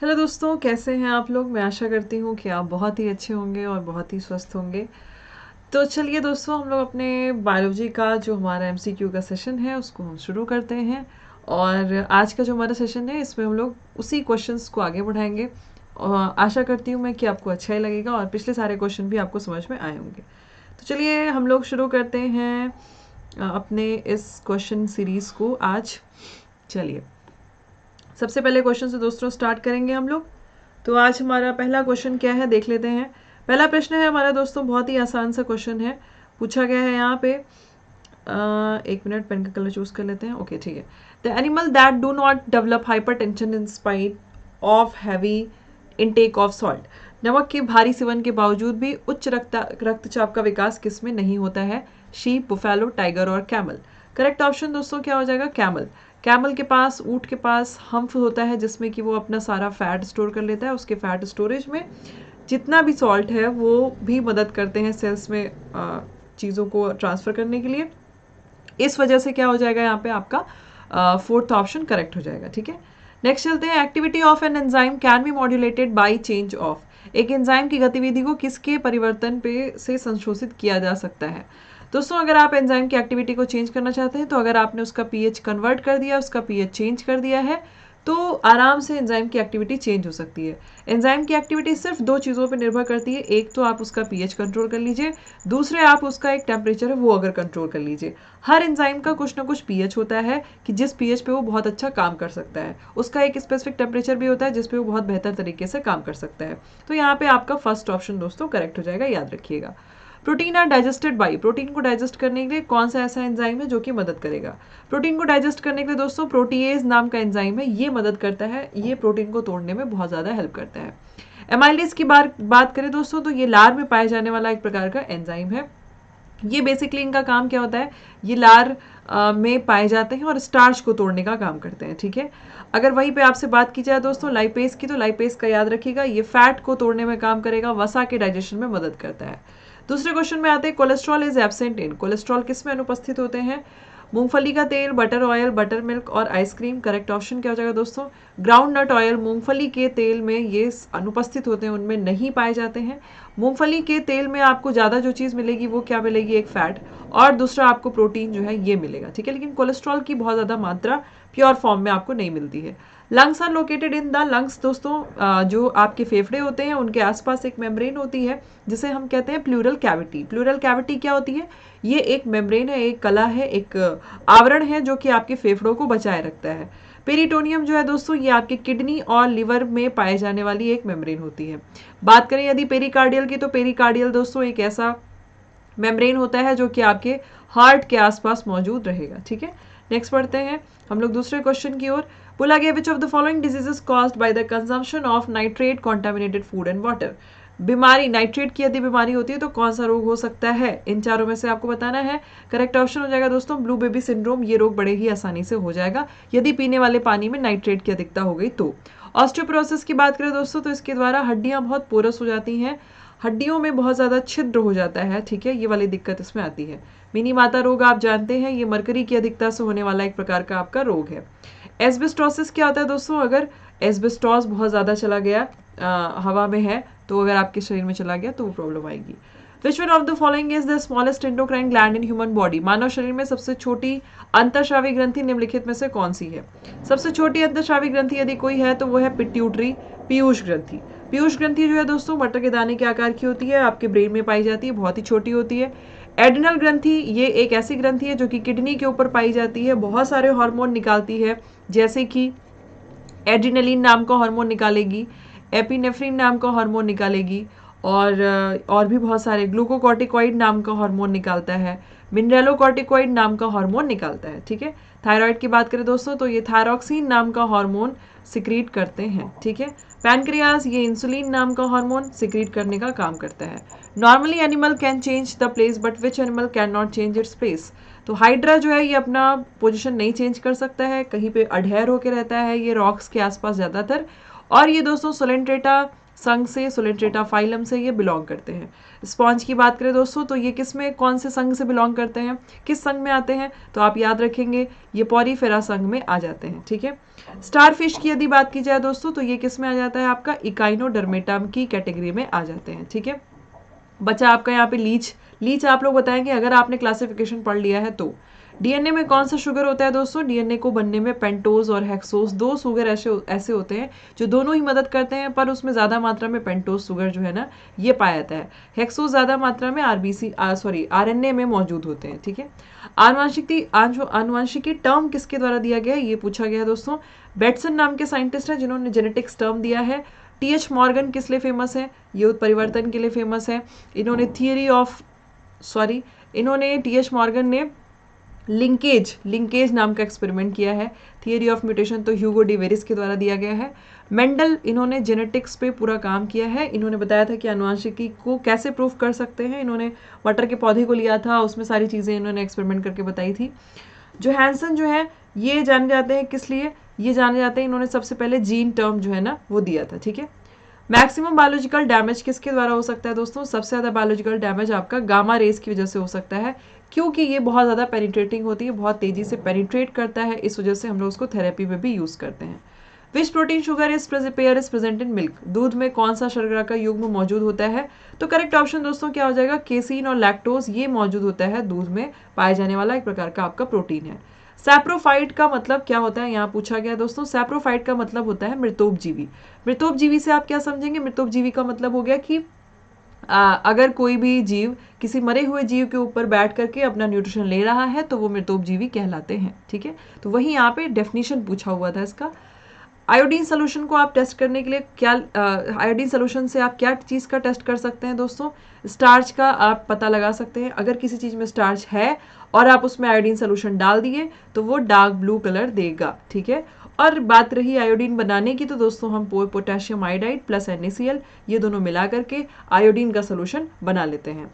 Hello दोस्तों, कैसे हैं आप लोग। मैं आशा करती हूँ कि आप बहुत ही अच्छे होंगे और बहुत ही स्वस्थ होंगे। तो चलिए दोस्तों, हम लोग अपने बायोलॉजी का जो हमारा एमसीक्यू का सेशन है उसको हम शुरू करते हैं। और आज का जो हमारा सेशन है इसमें हम लोग उसी क्वेश्चंस को आगे बढ़ाएंगे। और आशा करती हूँ मैं कि आपको अच्छा ही लगेगा और पिछले सारे क्वेश्चन भी आपको समझ में आए होंगे। तो चलिए हम लोग शुरू करते हैं अपने इस क्वेश्चन सीरीज़ को आज। चलिए सबसे पहले क्वेश्चन से दोस्तों स्टार्ट करेंगे हम लोग। तो आज हमारा पहला क्वेश्चन क्या है देख लेते हैं। पहला प्रश्न है हमारा दोस्तों, बहुत ही आसान सा क्वेश्चन है। पूछा गया है यहाँ पे, एक मिनट पेन का कलर चूज कर लेते हैं। ओके ठीक है। The animal that do not develop hypertension in spite of heavy intake of salt. नमक के भारी सेवन के बावजूद भी उच्च रक्तचाप का विकास किस में नहीं होता है? शीप, बुफेलो, टाइगर और कैमल। करेक्ट ऑप्शन दोस्तों क्या हो जाएगा? कैमल। कैमल के पास, ऊँट के पास हम्फ होता है जिसमें कि वो अपना सारा फैट स्टोर कर लेता है। उसके फैट स्टोरेज में जितना भी सॉल्ट है वो भी मदद करते हैं सेल्स में चीज़ों को ट्रांसफ़र करने के लिए। इस वजह से क्या हो जाएगा यहाँ पे आपका फोर्थ ऑप्शन करेक्ट हो जाएगा। ठीक है, नेक्स्ट चलते हैं। Activity of an enzyme can be modulated by change of. एक एंजाइम की गतिविधि को किसके परिवर्तन पे से संशोधित किया जा सकता है? दोस्तों अगर आप एंजाइम की एक्टिविटी को चेंज करना चाहते हैं तो अगर आपने उसका पीएच कन्वर्ट कर दिया, उसका पीएच चेंज कर दिया है, तो आराम से एंजाइम की एक्टिविटी चेंज हो सकती है। एंजाइम की एक्टिविटी सिर्फ दो चीज़ों पर निर्भर करती है। एक तो आप उसका पीएच कंट्रोल कर लीजिए, दूसरे आप उसका एक टेम्परेचर है वो अगर कंट्रोल कर लीजिए। हर एंजाइम का कुछ ना कुछ पीएच होता है कि जिस पीएच पे वो बहुत अच्छा काम कर सकता है। उसका एक स्पेसिफिक टेम्परेचर भी होता है जिस पे वो बहुत बेहतर तरीके से काम कर सकता है। तो यहाँ पे आपका फर्स्ट ऑप्शन दोस्तों करेक्ट हो जाएगा, याद रखिएगा। Protein are digested by. Protein को डाइजेस्ट करने के लिए कौन सा ऐसा एंजाइम है जो कि मदद करेगा? प्रोटीन को डाइजेस्ट करने के लिए दोस्तों प्रोटीएज नाम का एंजाइम है, ये मदद करता है। ये प्रोटीन को तोड़ने में बहुत ज़्यादा हेल्प करता है। एमाइलेज की बात करें दोस्तों तो ये लार में पाए जाने वाला एक प्रकार का एंजाइम है। ये बेसिकली इनका काम क्या होता है, ये लार में पाए जाते हैं और स्टार्च को तोड़ने का काम करते हैं। ठीक है, अगर वहीं पे आपसे बात की जाए दोस्तों लाइपेज की, तो लाइपेज का याद रखिएगा, ये फैट को तोड़ने में काम करेगा, वसा के डाइजेशन में मदद करता है। दूसरे क्वेश्चन में आते हैं, cholesterol is absent in. Cholesterol किस में अनुपस्थित होते हैं? मूंगफली का तेल, बटर ऑयल, बटर मिल्क और आइसक्रीम। करेक्ट ऑप्शन क्या हो जाएगा दोस्तों? Groundnut oil. मूंगफली के तेल में ये अनुपस्थित होते हैं, उनमें नहीं पाए जाते हैं। मूंगफली के तेल में आपको ज़्यादा जो चीज़ मिलेगी वो क्या मिलेगी? एक फैट, और दूसरा आपको प्रोटीन जो है ये मिलेगा। ठीक है, लेकिन कोलेस्ट्रॉल की बहुत ज़्यादा मात्रा प्योर फॉर्म में आपको नहीं मिलती है। Lungs are located in the lungs. दोस्तों जो आपके फेफड़े होते हैं उनके आसपास एक मेम्ब्रेन होती है जिसे हम कहते हैं प्लूरल कैविटी। प्लूरल कैविटी क्या होती है? ये एक मेम्ब्रेन है, एक कला है, एक आवरण है जो कि आपके फेफड़ों को बचाए रखता है। पेरिटोनियम जो है दोस्तों ये आपके किडनी और लिवर में पाए जाने वाली एक मेम्ब्रेन होती है। बात करें यदि पेरिकार्डियल की, तो पेरिकार्डियल दोस्तों एक ऐसा मेम्ब्रेन होता है जो कि आपके हार्ट के आसपास मौजूद रहेगा। ठीक है, नेक्स्ट पढ़ते हैं हम लोग दूसरे क्वेश्चन की ओर। बोला गया विच of the following diseases caused by the consumption of nitrate contaminated food and water. बीमारी, नाइट्रेट की यदि बीमारी होती है तो कौन सा रोग हो सकता है? इन चारों में से आपको बताना है। करेक्ट ऑप्शन हो जाएगा दोस्तों ब्लू बेबी सिंड्रोम। ये रोग बड़े ही आसानी से हो जाएगा यदि पीने वाले पानी में नाइट्रेट की अधिकता हो गई तो। ऑस्टियोपोरोसिस की बात करें दोस्तों तो इसके द्वारा हड्डियां बहुत पोरस हो जाती हैं, हड्डियों में बहुत ज़्यादा छिद्र हो जाता है। ठीक है, ये वाली दिक्कत इसमें आती है। मिनी माता रोग आप जानते हैं, ये मरकरी की अधिकता से होने वाला एक प्रकार का आपका रोग है। एस्बेस्टोसिस क्या होता है दोस्तों? अगर एस्बेस्टॉस बहुत ज़्यादा चला गया, हवा में है, तो अगर आपके शरीर में चला गया तो वो प्रॉब्लम आएगी। Which one of the following is the smallest endocrine gland in human body. मानव शरीर में सबसे छोटी अंतःस्रावी ग्रंथि निम्नलिखित में से कौन सी है? सबसे छोटी अंतःस्रावी ग्रंथि यदि कोई है तो वो है पिट्यूटरी, पीयूष ग्रंथि। पीयूष ग्रंथि जो है दोस्तों मटर के दाने के आकार की होती है, आपके ब्रेन में पाई जाती है, बहुत ही छोटी होती है। एड्रिनल ग्रंथि ये एक ऐसी ग्रंथि है जो कि किडनी के ऊपर पाई जाती है, बहुत सारे हार्मोन निकालती है, जैसे कि एड्रिनलिन नाम का हार्मोन निकालेगी, एपिनेफ्रिन नाम का हार्मोन निकालेगी, और भी बहुत सारे, ग्लूकोकॉर्टिकॉइड नाम का हार्मोन निकालता है, मिनरलोकॉर्टिकॉइड नाम का हार्मोन निकालता है। ठीक है, थायराइड की बात करें दोस्तों तो ये थायरॉक्सिन नाम का हार्मोन सिक्रीट करते हैं। ठीक है, पैनक्रियाज ये इंसुलिन नाम का हार्मोन सिक्रीट करने का काम करता है। Normally animal can change the place but which animal can not change its place. तो हाइड्रा जो है ये अपना पोजीशन नहीं चेंज कर सकता है, कहीं पे अडहेर होकर रहता है ये रॉक्स के आसपास ज़्यादातर। और ये दोस्तों सोलेंट्रेटा संघ से, सोलिट्रेटा फाइलम से ये बिलोंग करते हैं। स्पॉन्ज की बात करें दोस्तों तो ये किस में, कौन से संघ से बिलोंग करते हैं, किस संघ में आते हैं, तो आप याद रखेंगे ये पॉरीफेरा संघ में आ जाते हैं। ठीक है। स्टार फिश की यदि बात की जाए दोस्तों तो ये किस में आ जाता है, आपका इकाइनोडर्मेटा की कैटेगरी में आ जाते हैं। ठीक है। बचा आपका यहाँ पे लीच। लीच आप लोग बताएंगे अगर आपने क्लासिफिकेशन पढ़ लिया है तो। डीएनए में कौन सा शुगर होता है दोस्तों, डीएनए को बनने में पेंटोज और हेक्सोज दो शुगर ऐसे होते हैं जो दोनों ही मदद करते हैं, पर उसमें ज्यादा मात्रा में पेंटोज शुगर जो है ना ये पाया जाता है। हेक्सोज ज्यादा मात्रा में आरएनए में मौजूद होते हैं। ठीक है। आनुवंशिकी टर्म किसके द्वारा दिया गया है, ये पूछा गया है दोस्तों। बेटसन नाम के साइंटिस्ट हैं जिन्होंने जेनेटिक्स टर्म दिया है। टीएच मॉर्गन किस लिए फेमस है, ये उत्परिवर्तन के लिए फेमस है। इन्होंने टीएच मॉर्गन ने लिंकेज नाम का एक्सपेरिमेंट किया है। थियरी ऑफ म्यूटेशन तो ह्यूगो डिवेरिस के द्वारा दिया गया है। मेंडल, इन्होंने जेनेटिक्स पे पूरा काम किया है। इन्होंने बताया था कि आनुवंशिकी को कैसे प्रूफ कर सकते हैं। इन्होंने मटर के पौधे को लिया था, उसमें सारी चीज़ें इन्होंने एक्सपेरिमेंट करके बताई थी। जोहानसन जो है ये जाने जाते हैं किस लिए, ये जाने जाते हैं इन्होंने सबसे पहले जीन टर्म जो है ना वो दिया था। ठीक है। मैक्सिमम बायोलॉजिकल डैमेज किसके द्वारा हो सकता है दोस्तों, सबसे ज़्यादा बायोलॉजिकल डैमेज आपका गामा रेस की वजह से हो सकता है, क्योंकि ये बहुत ज़्यादा पेनिट्रेटिंग होती है, बहुत तेज़ी से पेनिट्रेट करता है, इस वजह से हम लोग उसको थेरेपी में भी यूज़ करते हैं। विच protein sugar is present in milk, दूध में कौन सा शर्करा का युग्म मौजूद होता है, तो करेक्ट ऑप्शन दोस्तों क्या हो जाएगा, केसीन और लैक्टोज, ये मौजूद होता है दूध में पाए जाने वाला एक प्रकार का आपका प्रोटीन है। सैप्रोफाइट का मतलब क्या होता है, यहाँ पूछा गया दोस्तों। सैप्रोफाइट का मतलब होता है मृतोपजीवी। मृतोपजीवी से आप क्या समझेंगे, मृतोपजीवी का मतलब हो गया कि अगर कोई भी जीव किसी मरे हुए जीव के ऊपर बैठ करके अपना न्यूट्रिशन ले रहा है तो वो मृतोपजीवी कहलाते हैं। ठीक है। तो वही यहाँ पे डेफिनेशन पूछा हुआ था इसका। आयोडीन सोल्यूशन को आप टेस्ट करने के लिए क्या, आयोडीन सोल्यूशन से आप क्या चीज़ का टेस्ट कर सकते हैं दोस्तों, स्टार्च का आप पता लगा सकते हैं। अगर किसी चीज़ में स्टार्च है और आप उसमें आयोडीन सोल्यूशन डाल दिए तो वो डार्क ब्लू कलर देगा। ठीक है। और बात रही आयोडीन बनाने की तो दोस्तों हम पोटेशियम आयोडाइड प्लस NaCl ये दोनों मिला करके आयोडीन का सोल्यूशन बना लेते हैं।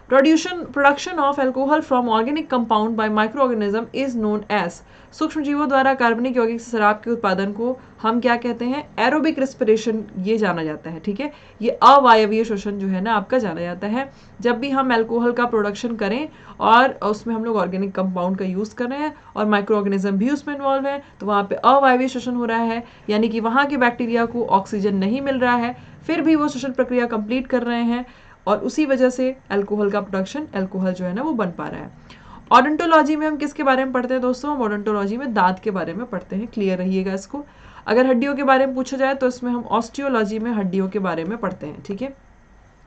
Production of alcohol from organic compound by microorganism is known as, सूक्ष्म जीवों द्वारा कार्बनिक यौगिक से शराब के उत्पादन को हम क्या कहते हैं, एरोबिक रेस्पिरेशन ये जाना जाता है। ठीक है। ये अवायवीय श्वसन जो है ना आपका जाना जाता है। जब भी हम एल्कोहल का प्रोडक्शन करें और उसमें हम लोग ऑर्गेनिक कंपाउंड का यूज कर रहे हैं और माइक्रो ऑर्गेनिज्म भी उसमें इन्वॉल्व है तो वहाँ पे अवायवीय श्वसन हो रहा है, यानी कि वहाँ के बैक्टीरिया को ऑक्सीजन नहीं मिल रहा है, फिर भी वो श्वसन प्रक्रिया कंप्लीट कर रहे हैं और उसी वजह से अल्कोहल का प्रोडक्शन, अल्कोहल जो है ना वो बन पा रहा है। ऑडोंटोलॉजी में हम किसके बारे में पढ़ते हैं दोस्तों, हम ऑडोंटोलॉजी में दांत के बारे में पढ़ते हैं, क्लियर रहिएगा इसको। अगर हड्डियों के बारे में पूछा जाए तो इसमें हम ऑस्टियोलॉजी में हड्डियों के बारे में पढ़ते हैं। ठीक है।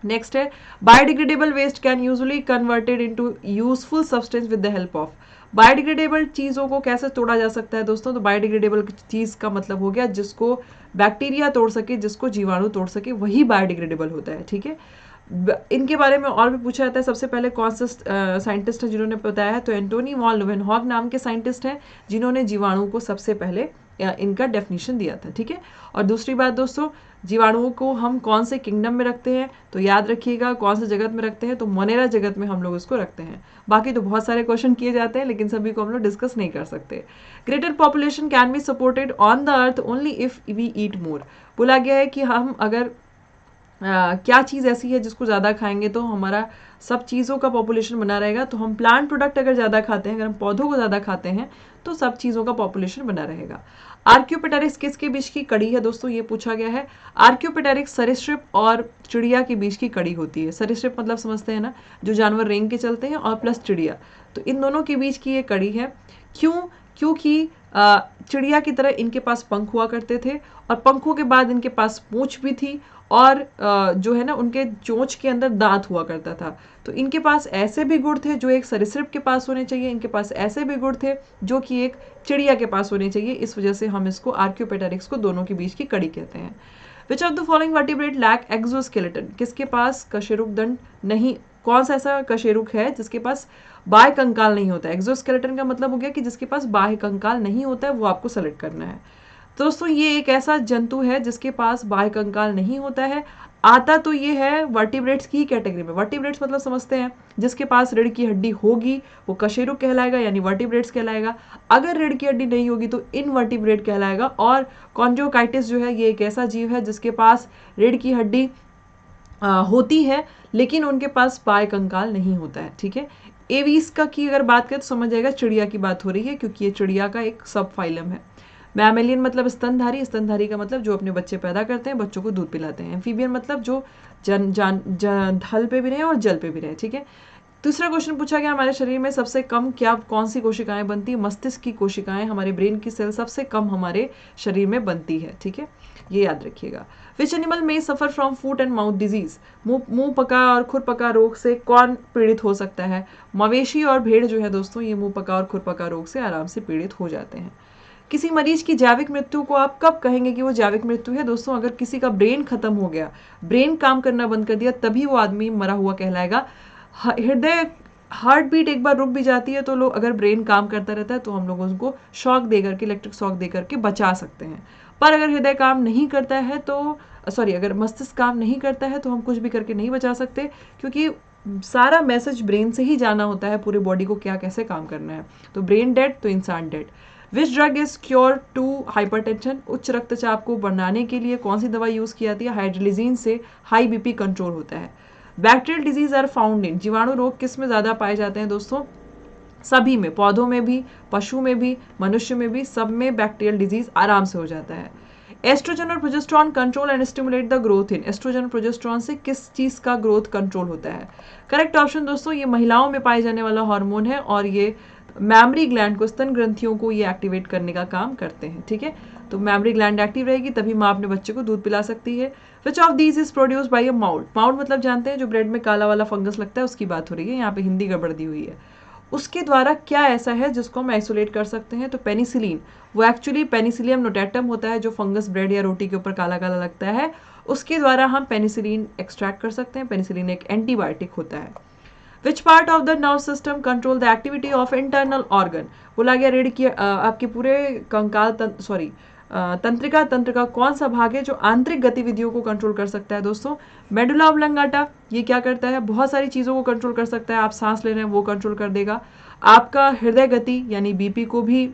नेक्स्ट है biodegradable waste can usually converted into useful substance with the help of, biodegradable चीज़ों को कैसे तोड़ा जा सकता है दोस्तों, तो बायोडिग्रेडेबल चीज़ का मतलब हो गया जिसको बैक्टीरिया तोड़ सके, जिसको जीवाणु तोड़ सके, वही बायोडिग्रेडेबल होता है। ठीक है। इनके बारे में और भी पूछा जाता है। सबसे पहले कौन से साइंटिस्ट हैं जिन्होंने बताया है, तो एंटोनी वॉन लुवेनहॉग नाम के साइंटिस्ट हैं जिन्होंने जीवाणु को सबसे पहले इनका डेफिनेशन दिया था। ठीक है। और दूसरी बात दोस्तों, जीवाणुओं को हम कौन से किंगडम में रखते हैं, तो याद रखिएगा कौन से जगत में रखते हैं, तो मोनेरा जगत में हम लोग इसको रखते हैं। बाकी तो बहुत सारे क्वेश्चन किए जाते हैं लेकिन सभी को हम लोग डिस्कस नहीं कर सकते। Greater population can be supported on the earth only if we eat more, बोला गया है कि हम अगर क्या चीज़ ऐसी है जिसको ज़्यादा खाएंगे तो हमारा सब चीज़ों का पॉपुलेशन बना रहेगा, तो हम प्लांट प्रोडक्ट अगर ज़्यादा खाते हैं, अगर हम पौधों को ज़्यादा खाते हैं तो सब चीज़ों का पॉपुलेशन बना रहेगा। आर्क्योपेटेरिक्स किसके बीच की कड़ी है दोस्तों, ये पूछा गया है। आर्क्योपेटेरिक्स सरीसृप और चिड़िया के बीच की कड़ी होती है। सरीसृप मतलब समझते हैं ना, जो जानवर रेंग के चलते हैं, और प्लस चिड़िया, तो इन दोनों के बीच की ये कड़ी है। क्यों, क्योंकि चिड़िया की तरह इनके पास पंख हुआ करते थे और पंखों के बाद इनके पास पूंछ भी थी और जो है ना उनके चोंच के अंदर दांत हुआ करता था। तो इनके पास ऐसे भी गुण थे जो एक सरीसृप के पास होने चाहिए, इनके पास ऐसे भी गुण थे जो कि एक चिड़िया के पास होने चाहिए। इस वजह से हम इसको आर्क्योपेटेरिक्स को दोनों के बीच की कड़ी कहते हैं। Which of the following vertebrate lack exoskeleton, किसके पास कशेरुक दंड नहीं, कौन सा ऐसा कशेरुक है जिसके पास बाह्य कंकाल नहीं होता है। एक्सोस्केलेटन का मतलब हो गया कि जिसके पास बाह्य कंकाल नहीं होता है, वो आपको सेलेक्ट करना है। दोस्तों ये एक ऐसा जंतु है जिसके पास बाह्य कंकाल नहीं होता है। आता तो ये है वर्टिब्रेट्स की कैटेगरी में। वर्टिब्रेट्स मतलब समझते हैं जिसके पास रीढ़ की हड्डी होगी वो कशेरुक कहलाएगा यानी वर्टिब्रेट्स कहलाएगा। अगर रीढ़ की हड्डी नहीं होगी तो इनवर्टिब्रेट कहलाएगा। और कॉन्जोकाइटिस जो है ये एक ऐसा जीव है जिसके पास रीढ़ की हड्डी होती है लेकिन उनके पास बाह्य कंकाल नहीं होता है। ठीक है, एवीस का की अगर बात करें तो समझ जाएगा चिड़िया की बात हो रही है क्योंकि ये चिड़िया का एक सब फाइलम है। मैमेलियन मतलब स्तनधारी, स्तनधारी का मतलब जो अपने बच्चे पैदा करते हैं, बच्चों को दूध पिलाते हैं। एम्फीबियन मतलब जो थल पे भी रहे और जल पे भी रहे। ठीक है, दूसरा क्वेश्चन पूछा गया हमारे शरीर में सबसे कम कौन सी कोशिकाएं बनती है? मस्तिष्क की कोशिकाएं, हमारे ब्रेन की सेल सबसे कम हमारे शरीर में बनती है। ठीक है, ये याद रखिएगा। विच एनिमल में suffer from foot and mouth disease? मुंह पका और खुर पका रोग से कौन पीड़ित हो सकता है? मवेशी और भेड़ जो है दोस्तों ये मुंह पका और खुर पका रोग से आराम से पीड़ित हो जाते हैं। किसी मरीज की जैविक मृत्यु को आप कब कहेंगे कि वो जैविक मृत्यु है? दोस्तों अगर किसी का ब्रेन खत्म हो गया, ब्रेन काम करना बंद कर दिया, तभी वो आदमी मरा हुआ कहलाएगा। हृदय हार्ट बीट एक बार रुक भी जाती है तो लोग, अगर ब्रेन काम करता रहता है तो हम लोग उसको शॉक देकर के, इलेक्ट्रिक शॉक देकर के बचा सकते हैं। पर अगर हृदय काम नहीं करता है तो अगर मस्तिष्क काम नहीं करता है तो हम कुछ भी करके नहीं बचा सकते, क्योंकि सारा मैसेज ब्रेन से ही जाना होता है पूरे बॉडी को क्या कैसे काम करना है। तो ब्रेन डेड तो इंसान dead. Which drug is cure to hypertension? उच्च रक्तचाप को बढ़ाने के लिए कौन सी दवा यूज की जाती है? हाइड्रोलिजीन से हाई बीपी कंट्रोल होता है। Bacterial disease are found in? जीवाणु रोग किस में ज्यादा पाए जाते हैं दोस्तों? सभी में, पौधों में भी, पशु में भी, मनुष्य में भी, सब में बैक्टीरियल डिजीज आराम से हो जाता है। एस्ट्रोजन और progesterone control and stimulate the growth in? Estrogen और प्रोजेस्टेरॉन से किस चीज का ग्रोथ कंट्रोल होता है? करेक्ट ऑप्शन दोस्तों ये महिलाओं में पाए जाने वाला हार्मोन है और ये मैमरी ग्लैंड को, स्तन ग्रंथियों को ये एक्टिवेट करने का काम करते हैं। ठीक है, तो मैमरी ग्लैंड एक्टिव रहेगी तभी माँ अपने बच्चे को दूध पिला सकती है। Which of these is produce by a mould? Mould मतलब जानते हैं जो ब्रेड में काला वाला फंगस लगता है, उसकी बात हो रही है, यहाँ पे हिंदी गड़बड़ दी हुई है। उसके द्वारा क्या ऐसा है जिसको हम आइसोलेट कर सकते हैं? तो पेनिसिलिन। वो एक्चुअली पेनिसिलियम नोटेटम होता है जो फंगस ब्रेड या रोटी के ऊपर काला काला लगता है, उसके द्वारा हम पेनिसिलिन एक्सट्रैक्ट कर सकते हैं। पेनिसिलिन एक एंटीबायोटिक होता है। Which part of the nerve system control the activity of internal organ? बोला गया रीढ़ की आपके पूरे कंकाल तंत्रिका तंत्र का कौन सा भाग है जो आंतरिक गतिविधियों को कंट्रोल कर सकता है? दोस्तों मेडुला ऑब्लंगाटा। ये क्या करता है? बहुत सारी चीजों को कंट्रोल कर सकता है। आप सांस ले रहे हैं वो कंट्रोल कर देगा। आपका हृदय गति यानी बीपी को भी,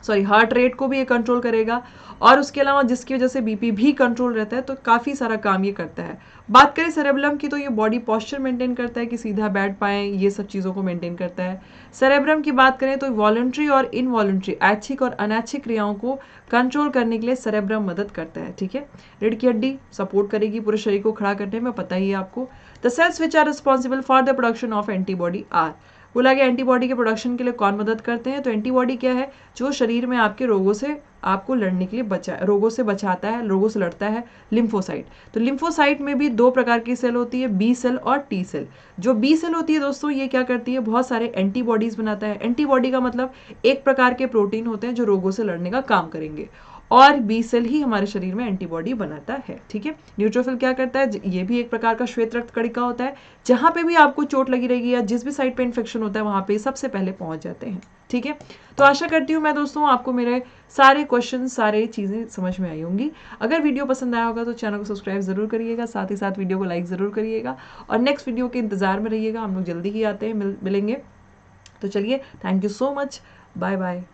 हार्ट रेट को भी ये कंट्रोल करेगा। और उसके अलावा जिसकी वजह से बीपी भी कंट्रोल रहता है, तो काफ़ी सारा काम ये करता है। बात करें सेरेब्रम की तो ये बॉडी पॉस्चर मेंटेन करता है कि सीधा बैठ पाएं, ये सब चीज़ों को मेंटेन करता है। सेरेब्रम की बात करें तो वॉलंटरी और इनवॉलंटरी, ऐच्छिक और अनैच्छिक क्रियाओं को कंट्रोल करने के लिए सेरेब्रम मदद करता है। ठीक है, रीढ़ की हड्डी सपोर्ट करेगी पूरे शरीर को खड़ा करने में, पता ही है आपको। The cells which are responsible for the production of antibody are? बोला गया एंटीबॉडी के प्रोडक्शन के लिए कौन मदद करते हैं? तो एंटीबॉडी क्या है? जो शरीर में आपके रोगों से आपको लड़ने के लिए रोगों से बचाता है, रोगों से लड़ता है। लिम्फोसाइट। तो लिम्फोसाइट में भी दो प्रकार की सेल होती है, बी सेल और टी सेल। जो बी सेल होती है दोस्तों ये क्या करती है? बहुत सारे एंटीबॉडीज बनाता है। एंटीबॉडी का मतलब एक प्रकार के प्रोटीन होते हैं जो रोगों से लड़ने का काम करेंगे, और बी सेल ही हमारे शरीर में एंटीबॉडी बनाता है। ठीक है, न्यूट्रोफिल क्या करता है? ये भी एक प्रकार का श्वेत रक्त कणिका होता है। जहां पे भी आपको चोट लगी रहेगी या जिस भी साइड पे इन्फेक्शन होता है वहां पे सबसे पहले पहुंच जाते हैं। ठीक है, तो आशा करती हूँ मैं दोस्तों आपको मेरे सारे क्वेश्चन, सारे चीजें समझ में आई होंगी। अगर वीडियो पसंद आया होगा तो चैनल को सब्सक्राइब जरूर करिएगा, साथ ही साथ वीडियो को लाइक जरूर करिएगा और नेक्स्ट वीडियो के इंतजार में रहिएगा। हम लोग जल्दी ही आते हैं, मिलेंगे। तो चलिए, thank you so much, bye bye.